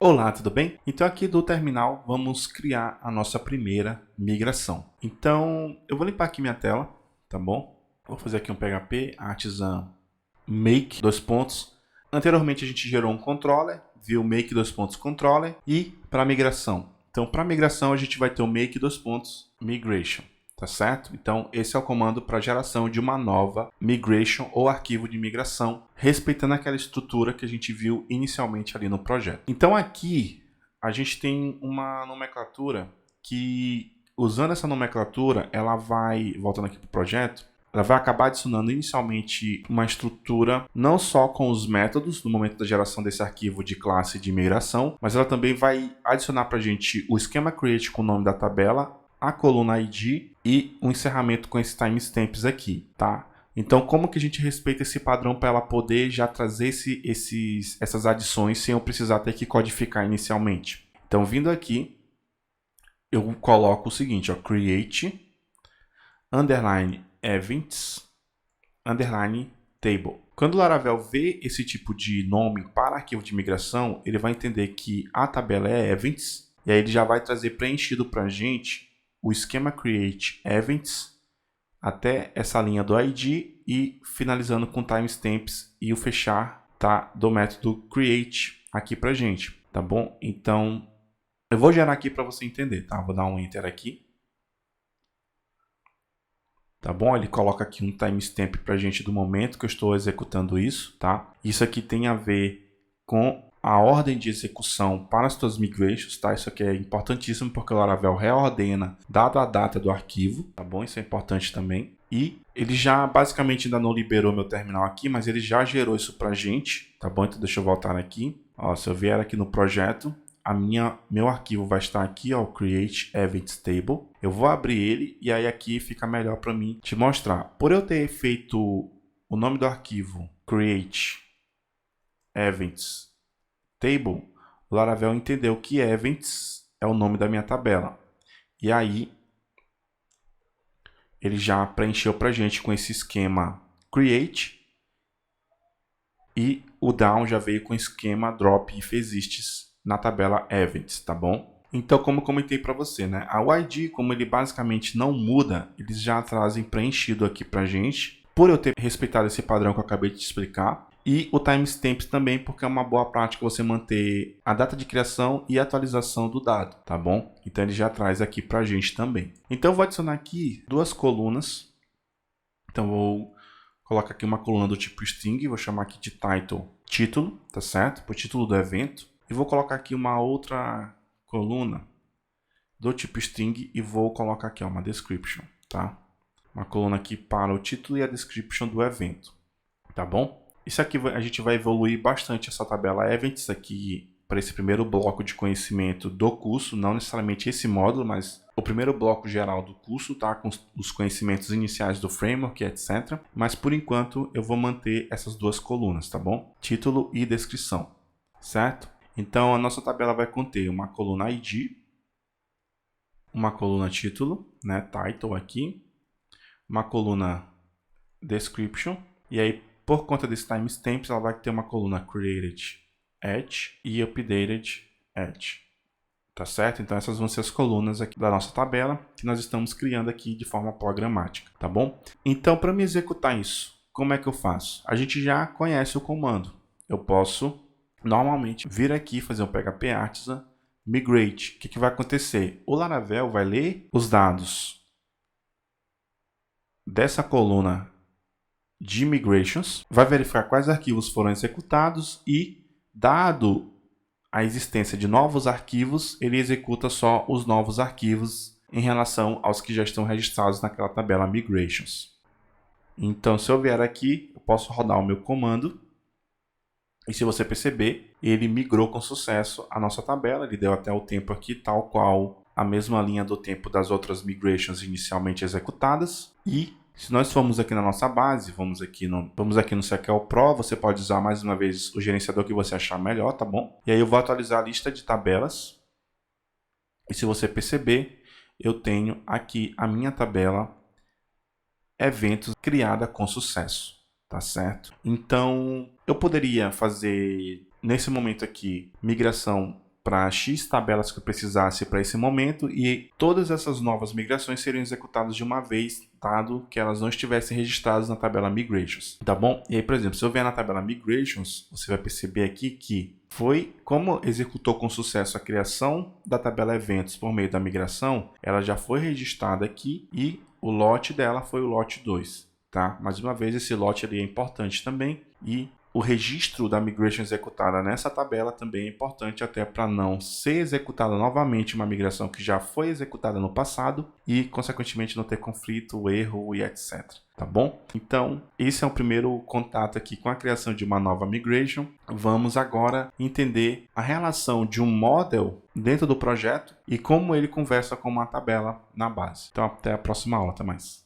Olá, tudo bem? Então aqui do terminal vamos criar a nossa primeira migração. Então eu vou limpar aqui minha tela, tá bom? Vou fazer aqui um PHP artisan make dois pontos. Anteriormente a gente gerou um controller, viu make dois pontos controller e para migração. Então para migração a gente vai ter o make dois pontos migration. Tá certo? Então, esse é o comando para geração de uma nova migration ou arquivo de migração, respeitando aquela estrutura que a gente viu inicialmente ali no projeto. Então, aqui a gente tem uma nomenclatura que, usando essa nomenclatura, ela vai, voltando aqui para o projeto, ela vai acabar adicionando inicialmente uma estrutura não só com os métodos no momento da geração desse arquivo de classe de migração, mas ela também vai adicionar para a gente o esquema create com o nome da tabela, a coluna ID e um encerramento com esses timestamps aqui, tá? Então, como que a gente respeita esse padrão para ela poder já trazer essas adições sem eu precisar ter que codificar inicialmente? Então, vindo aqui, eu coloco o seguinte, ó, create, underline events, underline table. Quando o Laravel vê esse tipo de nome para arquivo de migração, ele vai entender que a tabela é events, e aí ele já vai trazer preenchido para a gente o esquema create events até essa linha do ID e finalizando com timestamps e o fechar, tá, do método create aqui pra gente, tá bom? Então, eu vou gerar aqui para você entender, tá? Vou dar um enter aqui. Tá bom? Ele coloca aqui um timestamp pra gente do momento que eu estou executando isso, tá? Isso aqui tem a ver com a ordem de execução para as suas migrations, tá? Isso aqui é importantíssimo porque o Laravel reordena dado a data do arquivo, tá bom? Isso é importante também. E ele já basicamente ainda não liberou meu terminal aqui, mas ele já gerou isso pra gente, tá bom? Então deixa eu voltar aqui. Ó, se eu vier aqui no projeto, meu arquivo vai estar aqui, ó, create events table. Eu vou abrir ele e aí aqui fica melhor para mim te mostrar. Por eu ter feito o nome do arquivo create events table, o Laravel entendeu que events é o nome da minha tabela. E aí ele já preencheu para a gente com esse esquema create e o down já veio com o esquema drop if exists na tabela events, tá bom? Então, como eu comentei para você, né? A ID, como ele basicamente não muda, eles já trazem preenchido aqui para a gente, por eu ter respeitado esse padrão que eu acabei de te explicar. E o timestamp também, porque é uma boa prática você manter a data de criação e atualização do dado, tá bom? Então ele já traz aqui para a gente também. Então eu vou adicionar aqui duas colunas. Então eu vou colocar aqui uma coluna do tipo string, vou chamar aqui de title, título, tá certo? Para o título do evento. E vou colocar aqui uma outra coluna do tipo string e vou colocar aqui ó, uma description, tá? Uma coluna aqui para o título e a description do evento, tá bom? Isso aqui a gente vai evoluir bastante essa tabela events aqui para esse primeiro bloco de conhecimento do curso, não necessariamente esse módulo, mas o primeiro bloco geral do curso, tá? Com os conhecimentos iniciais do framework, etc. Mas por enquanto eu vou manter essas duas colunas, tá bom? Título e descrição, certo? Então a nossa tabela vai conter uma coluna ID, uma coluna título, né? Title aqui, uma coluna description, e aí por conta desse timestamps, ela vai ter uma coluna created at e updated at. Tá certo? Então essas vão ser as colunas aqui da nossa tabela que nós estamos criando aqui de forma programática, tá bom? Então, para me executar isso, como é que eu faço? A gente já conhece o comando. Eu posso, normalmente, vir aqui fazer um PHP artisan migrate. O que vai acontecer? O Laravel vai ler os dados dessa coluna de migrations, vai verificar quais arquivos foram executados e, dado a existência de novos arquivos, ele executa só os novos arquivos em relação aos que já estão registrados naquela tabela migrations. Então, se eu vier aqui, eu posso rodar o meu comando e se você perceber, ele migrou com sucesso a nossa tabela, ele deu até o tempo aqui, tal qual a mesma linha do tempo das outras migrations inicialmente executadas. E se nós formos aqui na nossa base, vamos aqui no SQL Pro, você pode usar mais uma vez o gerenciador que você achar melhor, tá bom? E aí eu vou atualizar a lista de tabelas. E se você perceber, eu tenho aqui a minha tabela eventos criada com sucesso, tá certo? Então, eu poderia fazer, nesse momento aqui, migração para X tabelas que eu precisasse para esse momento e todas essas novas migrações seriam executadas de uma vez, dado que elas não estivessem registradas na tabela Migrations, tá bom? E aí, por exemplo, se eu vier na tabela Migrations, você vai perceber aqui que foi como executou com sucesso a criação da tabela Eventos por meio da migração, ela já foi registrada aqui e o lote dela foi o lote 2, tá? Mais uma vez, esse lote ali é importante também e o registro da migration executada nessa tabela também é importante até para não ser executada novamente uma migração que já foi executada no passado e, consequentemente, não ter conflito, erro e etc. Tá bom? Então, esse é o primeiro contato aqui com a criação de uma nova migration. Vamos agora entender a relação de um model dentro do projeto e como ele conversa com uma tabela na base. Então, até a próxima aula. Até mais.